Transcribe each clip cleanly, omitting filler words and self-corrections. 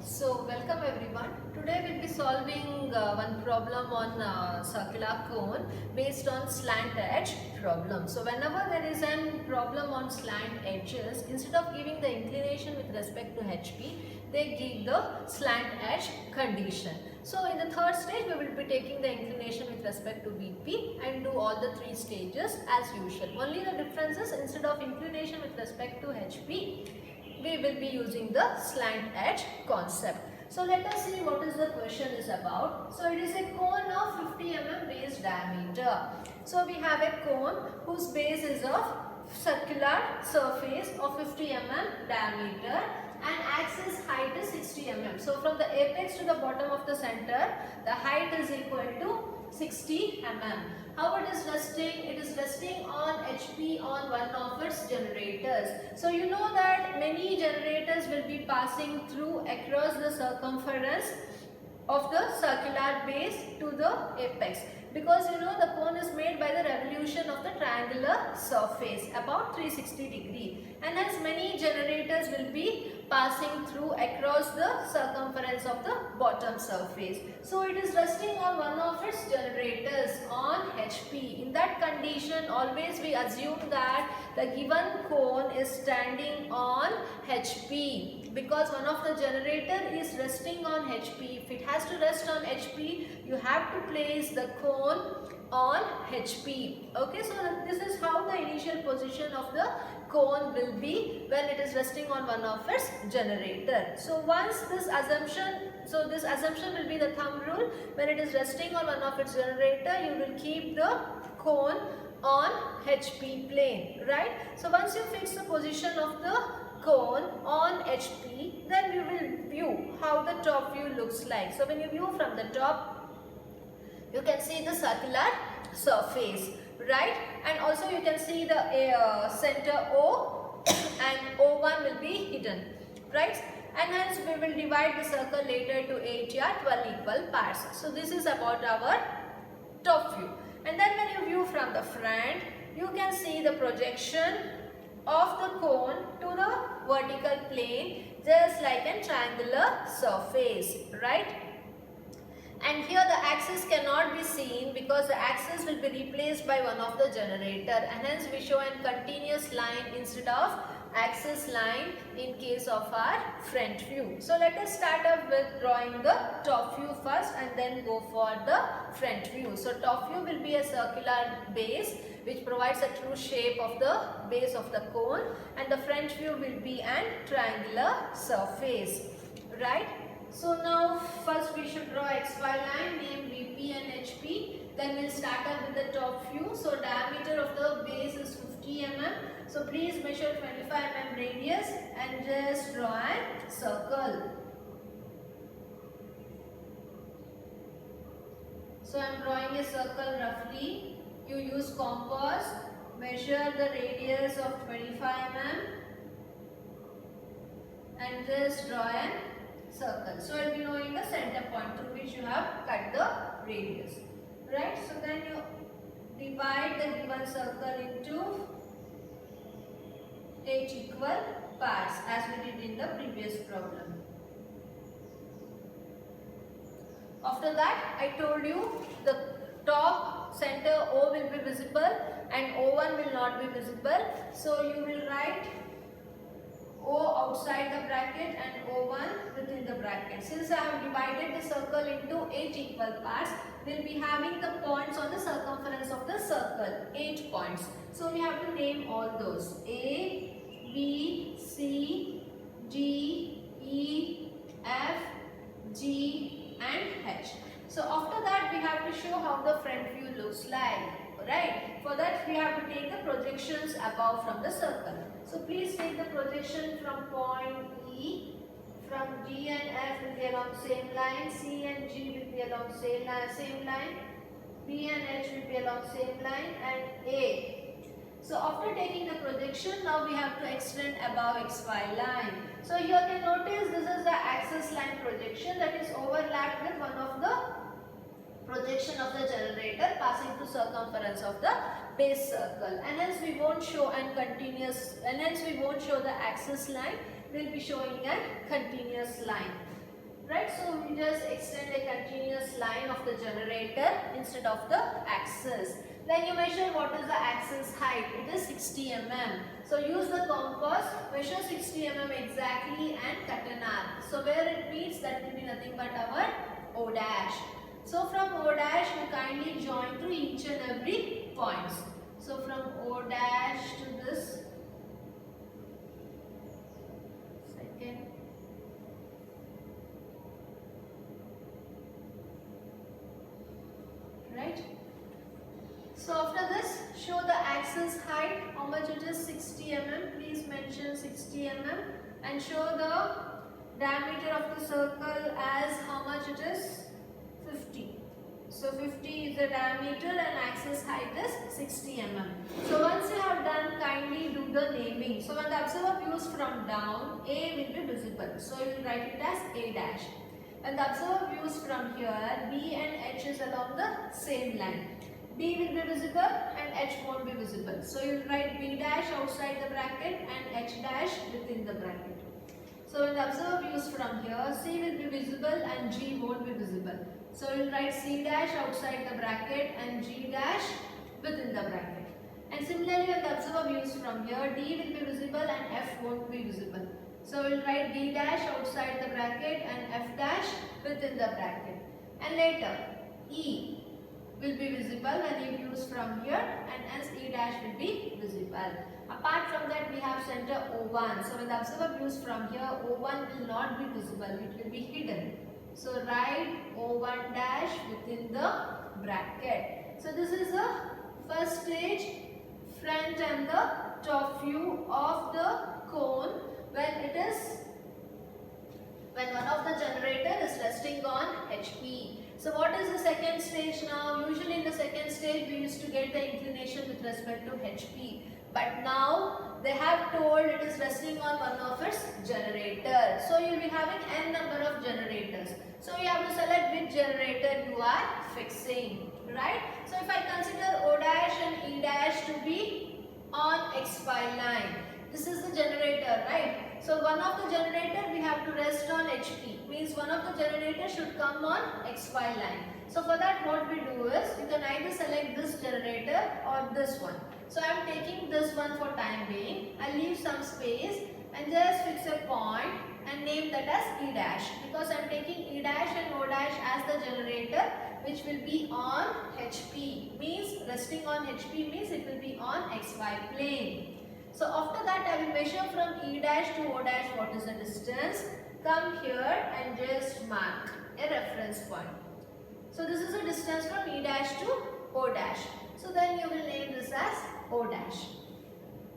Welcome everyone. Today we'll be solving one problem on circular cone based on slant edge problem. So whenever there is a problem on slant edges, instead of giving the inclination with respect to HP, they give the slant edge condition. So in the third stage, we will be taking the inclination with respect to VP and do all the three stages as usual. Only the difference is, instead of inclination with respect to HP, we will be using the slant edge concept. So let us see what is the question is about. So it is a cone of 50 mm base diameter. So we have a cone whose base is of circular surface of 50 mm diameter and axis height is 60 mm. So from the apex to the bottom of the center, the height is equal to 60 mm. How it is resting? It is resting on HP on one of its generators. So you know that many generators will be passing through across the circumference of the circular base to the apex, because you know the cone is made by the revolution of the triangular surface about 360 degree, and hence many generators will be passing through across the circumference of the bottom surface. So it is resting on one of its generators on HP. In that condition, always we assume that the given cone is standing on HP, because one of the generator is resting on HP. If it has to rest on HP, you have to place the cone on HP. Okay, so this is how the initial position of the cone will be when it is resting on one of its generator. So once this assumption will be the thumb rule. When it is resting on one of its generator, you will keep the cone on HP plane, right? So once you fix the position of the cone on HP, then you will view how the top view looks like. So when you view from the top, you can see the circular surface, right? And also you can see the center O and O1 will be hidden, right? And hence we will divide the circle later to 8 or 12 equal parts. So this is about our top view. And then when you view from the front, you can see the projection of the cone to the vertical plane, just like a triangular surface, right? And here the axis cannot be seen because the axis will be replaced by one of the generator, and hence we show a continuous line instead of axis line in case of our front view. So let us start up with drawing the top view first and then go for the front view. So top view will be a circular base which provides a true shape of the base of the cone, and the front view will be an triangular surface, right? So now first we should draw XY line named VP and HP. Then we'll start up with the top view. So diameter of the base is 50 mm. So please measure 25 mm radius and just draw a circle. So I am drawing a circle roughly. You use compass, measure the radius of 25 mm and just draw a circle. So it will be knowing the center point through which you have cut the radius, right? So then you divide the given circle into 8 equal parts as we did in the previous problem. After that, I told you the top center O will be visible and O1 will not be visible. So you will write O outside the bracket and O1 within the bracket. Since I have divided the circle into 8 equal parts, we will be having the points on the circumference of the circle, 8 points. So we have to name all those: A, B, C, D, E, F, G and H. So after that we have to show how the front view looks like, right? For that we have to take the projections above from the circle. So please take the projection from point E. From D and F will be along same line, C and G will be along same line, B and H will be along same line, and A. So after taking the projection, now we have to extend above XY line. So here you can notice this is the axis line projection that is overlapped with one of the projection of the generator passing through circumference of the base circle, and hence we won't show the axis line, we will be showing a continuous line. right? So we just extend a continuous line of the generator instead of the axis. Then you measure what is the axis height. It is 60 mm. So use the compass, measure 60 mm exactly and cut an arc. So where it meets, that will be nothing but our O dash. So from O dash we kindly join through each and every points. So from O dash to this second, right? So after this, show the axis height, how much it is, 60 mm, please mention 60 mm, and show the diameter of the circle as how much it is, 50. So 50 is the diameter and axis height is 60 mm. So once you have done, kindly do the naming. So when the observer views from down, A will be visible. So you will write it as A dash. When the observer views from here, B and H is along the same line. B will be visible and H won't be visible. So you will write B dash outside the bracket and H dash within the bracket. So when the observer views from here, C will be visible and G won't be visible. So you will write C dash outside the bracket and G dash within the bracket. And similarly when the observer views from here, D will be visible and F won't be visible. So we will write D dash outside the bracket and F dash within the bracket. And later E will be visible when he views from here and hence E dash will be visible. Apart from that, we have center O1. So when the observer views from here, O1 will not be visible, it will be hidden. So write O1 dash within the bracket. So this is the first stage, front and the top view of the cone when one of the generator is resting on HP. So what is the second stage now? Usually in the second stage we used to get the inclination with respect to HP. But now they have told it is resting on one of its generators. So you will be having n number of generators. So you have to select which generator you are fixing, right? So if I consider O dash and E dash to be on XY line, this is the generator, right? So one of the generator we have to rest on HP, means one of the generator should come on XY line. So for that what we do is, you can either select this generator or this one. So I am taking this one for time being. I leave some space and just fix a point and name that as E dash, because I am taking E dash and O dash as the generator which will be on HP, means resting on HP means it will be on XY plane. So after that I will measure from E dash to O dash what is the distance. Come here and just mark a reference point. So this is the distance from E dash to O dash. So then you will name this as O dash.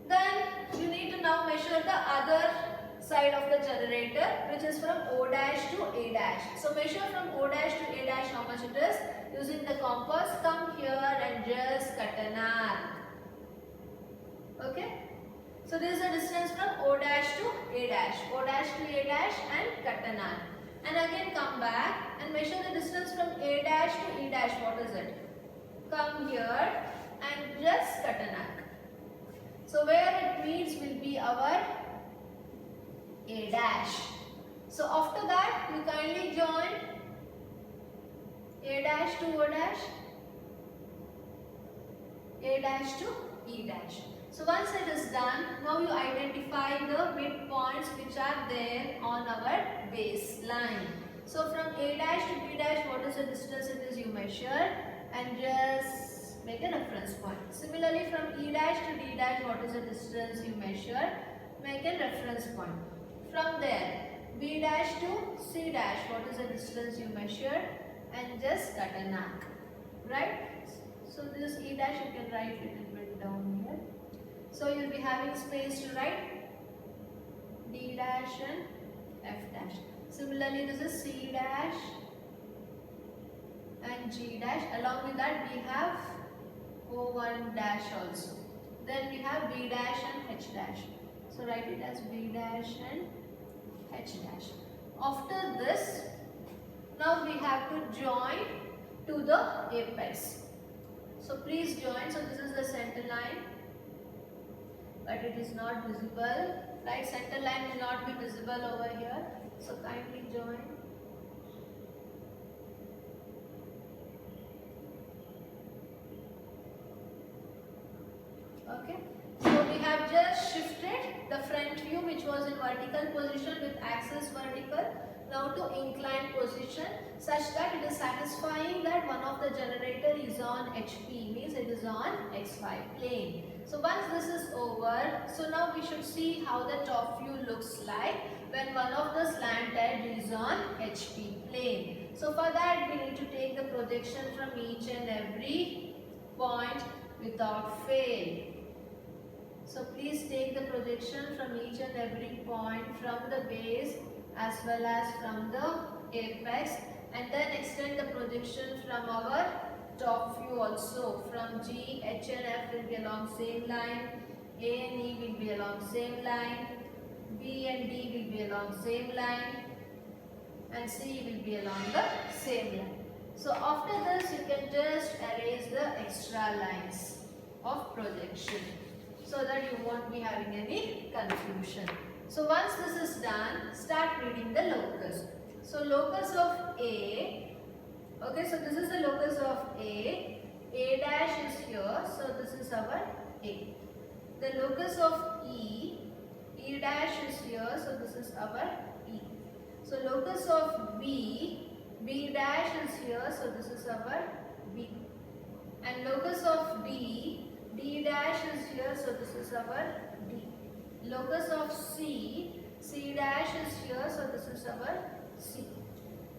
Then you need to now measure the other side of the generator, which is from O dash to A dash. So measure from O dash to A dash how much it is. Using the compass, come here and just cut an arc. Okay. So this is the distance from O dash to A dash. O dash to A dash and cut an arc. And again come back and measure the distance from A dash to E dash. What is it? Come here and just cut an arc. So where it meets will be our A dash. So after that you kindly join A dash to O dash, A dash to E dash. So once it is done, now you identify the midpoints which are there on our baseline. So from A dash to B dash, what is the distance it is you measure and just make a reference point. Similarly from E dash to D dash, what is the distance you measure, make a reference point. From there, B dash to C dash, what is the distance you measure and just cut an arc, right? So this E dash you can write a little bit down here. So you will be having space to write D dash and F dash. Similarly, this is C dash and G dash. Along with that, we have O1 dash also. Then we have B dash and H dash. So write it as B dash and H dash. After this, now we have to join to the apex. So please join. So this is the center line, but it is not visible, right? Center line will not be visible over here. So kindly join Okay, so we have just shifted the front view which was in vertical position with axis vertical now to inclined position such that it is satisfying that one of the generator is on HP, means it is on XY plane. So once this is over, so now we should see how the top view looks like when one of the slant edge is on HP plane. So for that we need to take the projection from each and every point without fail. So please take the projection from each and every point from the base as well as from the apex, and then extend the projection from our top view also. From G, H and F will be along same line, A and E will be along same line, B and D will be along same line, and C will be along the same line. So after this you can just erase the extra lines of projection so that you won't be having any confusion. So once this is done, start reading the locus. So locus of A, okay, so this is the locus of A dash is here, so this is our A. The locus of E dash is here, so this is our E. So locus of B dash is here, so this is our B. And locus of D dash is here, so this is our D. Locus of C dash is here, so this is our C.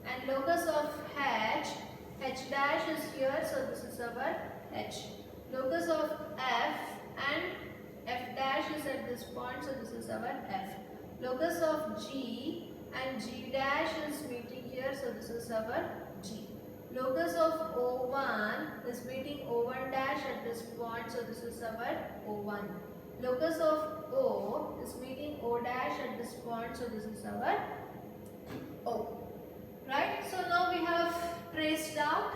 And locus of H dash is here, so this is our H. Locus of F and F dash is at this point, so this is our F. Locus of G and G dash is meeting here, so this is our G. Locus of O1 is meeting O1 dash at this point, so this is our O1. Locus of O is meeting O dash at this point, so this is our O. Right? So now we have traced out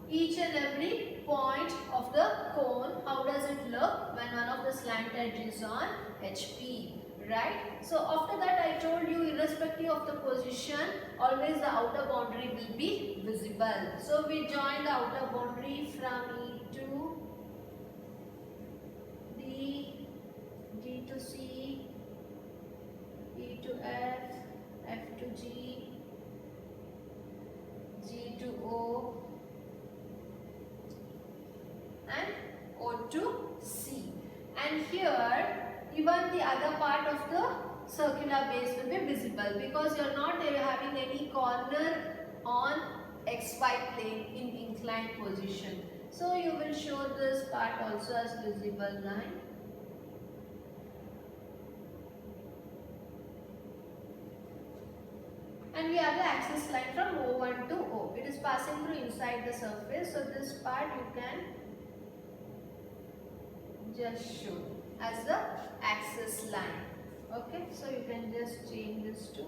each and every point of the cone. How does it look when one of the slant edges is on HP? Right? So after that I told you, irrespective of the position, always the outer boundary will be visible. So we join the outer boundary from E to D, D to C, E to F, F to G, G to O, and O to C. And here even the other part of the circular base will be visible because you are not having any corner on XY plane in inclined position. So you will show this part also as visible line. And we have the axis line from O1 to O. It is passing through inside the surface. So this part you can just show as the axis line. Okay, so you can just change this to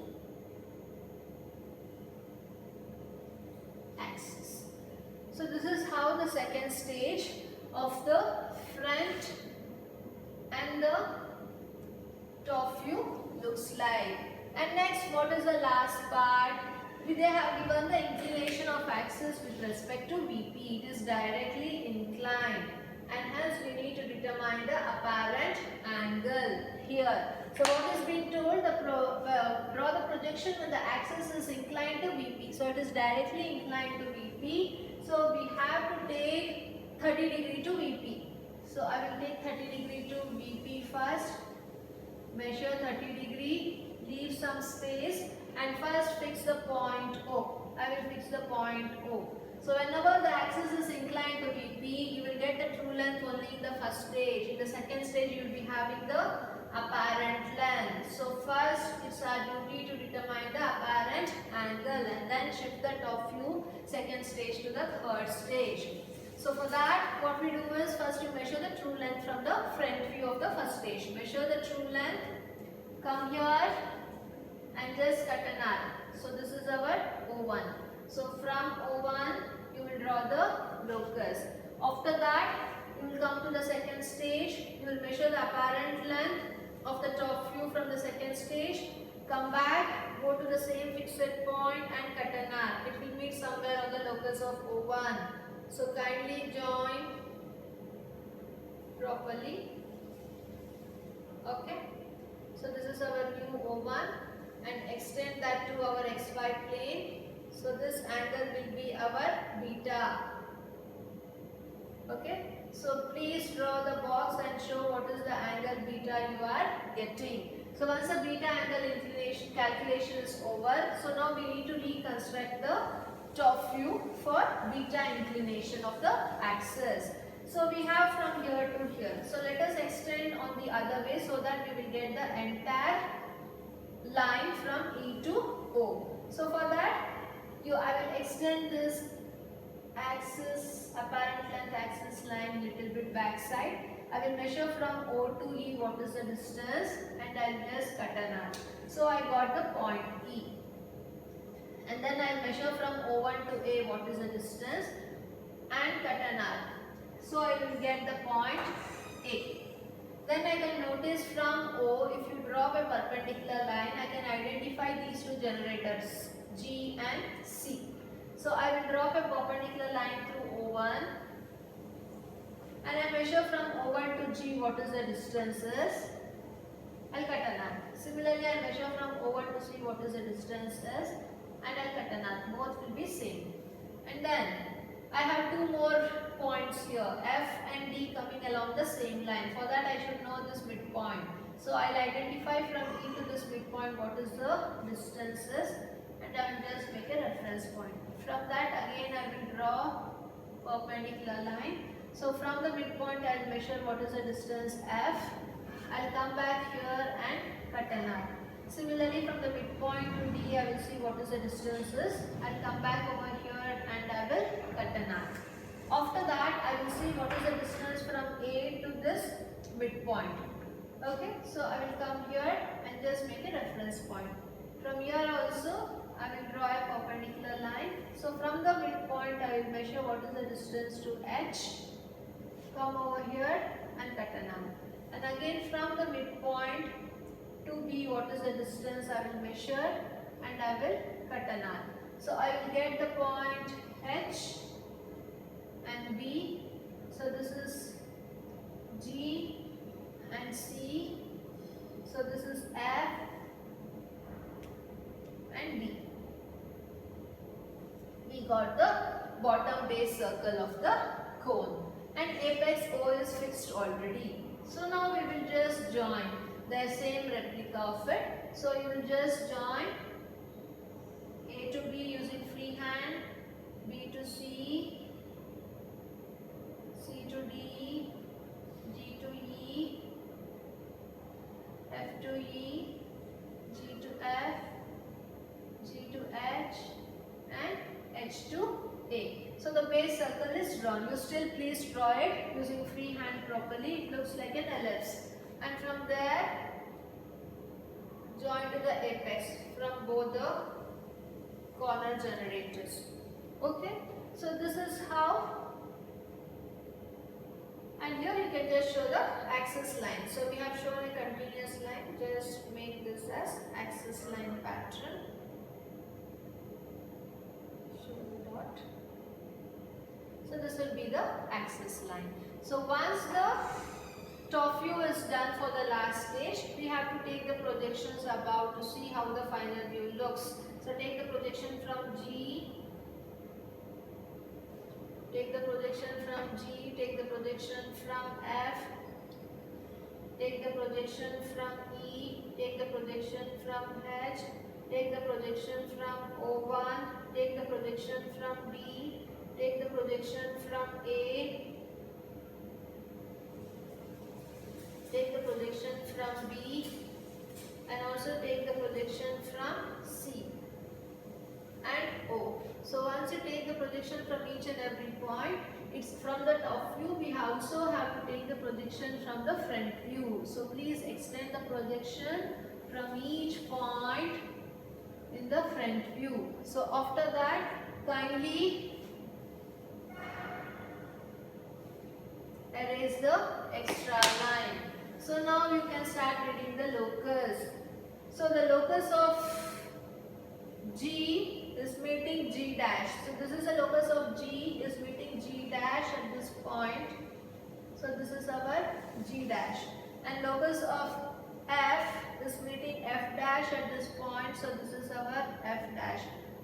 axis. So this is how the second stage of the front and the top view looks like. And next, what is the last part? They have given the inclination of axis with respect to VP. It is directly inclined, and hence we need to determine the apparent angle here. So what is being told? Draw the projection when the axis is inclined to VP. So it is directly inclined to VP. So we have to take 30 degree to VP. So I will take 30 degree to VP first. Measure 30 degree. Leave some space and first fix the point O. I will fix the point O. So whenever the axis is inclined to VP, you will get the true length only in the first stage. In the second stage, you will be having the apparent length. So first, it's our duty to determine the apparent angle and then shift the top view second stage to the third stage. So for that, what we do is first you measure the true length from the front view of the first stage. Measure the true length. Come here and just cut an arc. So this is our O1. So from O1 you will draw the locus. After that you will come to the second stage. You will measure the apparent length of the top view from the second stage. Come back, go to the same fixed point and cut an arc. It will meet somewhere on the locus of O1. So kindly join properly. Okay, so this is our new O1 and extend that to our xy plane. So this angle will be our beta. Okay, so please draw the box and show what is the angle beta you are getting. So once the beta angle inclination calculation is over, so now we need to reconstruct the top view for beta inclination of the axis. So we have from here to here. So let us extend on the other way so that we will get the entire line from E to O. So for that, I will extend this axis, apparent length axis line little bit back side. I will measure from O to E what is the distance and I will just cut an arc. So I got the point E. And then I will measure from O1 to A what is the distance and cut an arc. So I will get the point A. Then I can notice from O, if you draw a perpendicular line, I can identify these two generators G and C. So I will draw a perpendicular line through O1 and I measure from O1 to G what is the distance is. I'll cut an arc. Similarly, I measure from O1 to C what is the distance is and I'll cut an arc. Both will be same. And then I have two more points here, F and D coming along the same line. For that I should know this midpoint. So I'll identify from E to this midpoint what is the distance is and I will just make a reference point. From that again I will draw perpendicular line. So from the midpoint I will measure what is the distance F. I'll come back here and cut an arc. Similarly from the midpoint to D I will see what is the distance is. I'll come back over here and I will cut an arc. After that I will see what is the distance from A to this midpoint. Okay, so I will come here and just make a reference point. From here also I will draw a perpendicular line. So from the midpoint I will measure what is the distance to H. Come over here and cut an arc. And again from the midpoint to B what is the distance I will measure and I will cut an arc. So I will get the point H and B. So this is G and C. So this is F and D. We got the bottom base circle of the cone and apex O is fixed already. So now we will just join the same replica of it. So you will just join A to B using freehand, B to C, C to D, D to E, F to E, G to F, G to H and H to A. So the base circle is drawn. You still please draw it using freehand properly. It looks like an ellipse. And from there join to the apex from both the corner generators. Okay. So this is how. And here you can just show the axis line. So we have shown a continuous line. Just make this as axis line pattern. Show the dot. So this will be the axis line. So once the top view is done for the last stage, we have to take the projections above to see how the final view looks. So take the projection from G. Take the projection from G, take the projection from F, take the projection from E, take the projection from H, take the projection from O1, take the projection from B, take the projection from A, take the projection from B and also take the projection from C and O. So once you take the projection from each and every point, it's from the top view. We also have to take the projection from the front view. So please extend the projection from each point in the front view. So after that, kindly erase the extra line. So now you can start reading the locus. So the locus of G is meeting G dash. So this is the locus of G is meeting G dash at this point. So this is our G dash. And locus of F is meeting F dash at this point, so this is our F dash.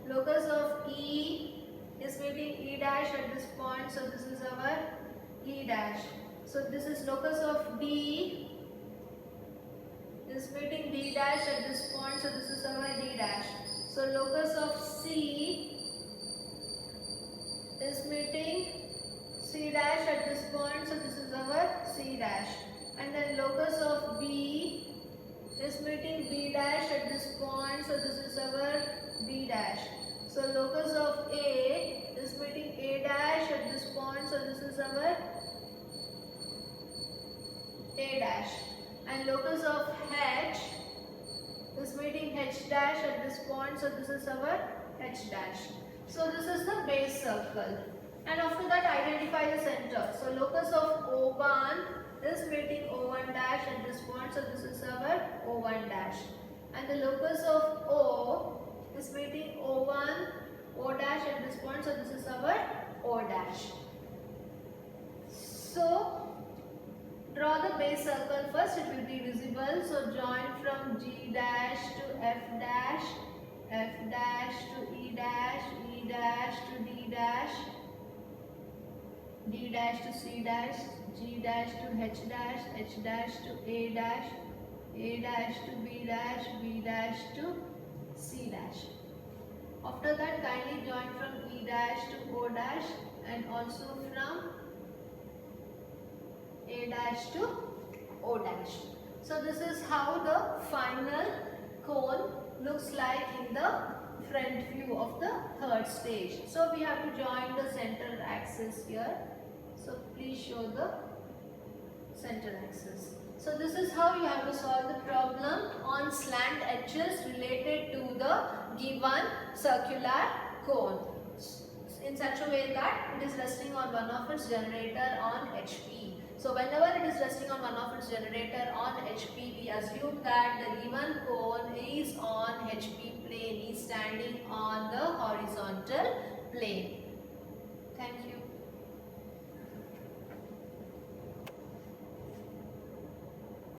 Locus of E is meeting E dash at this point, so this is our E dash. So this is locus of D is meeting D dash at this point, so this is our D dash. So locus of C is meeting C dash at this point, so this is our C dash. And then locus of B is meeting B dash at this point, so this is our B dash. So locus of A is meeting A dash at this point, so this is our A dash. And locus of H is meeting H dash at this point, so this is our H dash. So this is the base circle. And after that, identify the center. So locus of O1 is meeting O1 dash at this point, so this is our O1 dash. And the locus of O is meeting O1, O dash at this point, so this is our O dash. So draw the base circle first, it will be visible. So join from G dash to F dash, F dash to E dash, E dash to D dash, D dash to C dash, G dash to H dash, H dash to A dash to B dash, B dash to C dash. After that, kindly join from E dash to O dash and also from A dash to O dash. So this is how the final cone looks like in the front view of the third stage. So we have to join the center axis here. So please show the center axis. So this is how you have to solve the problem on slant edges related to the given circular cone in such a way that it is resting on one of its generator on HP. So whenever it is resting on one of its generator on HP, we assume that the given cone is on HP plane, is standing on the horizontal plane. Thank you.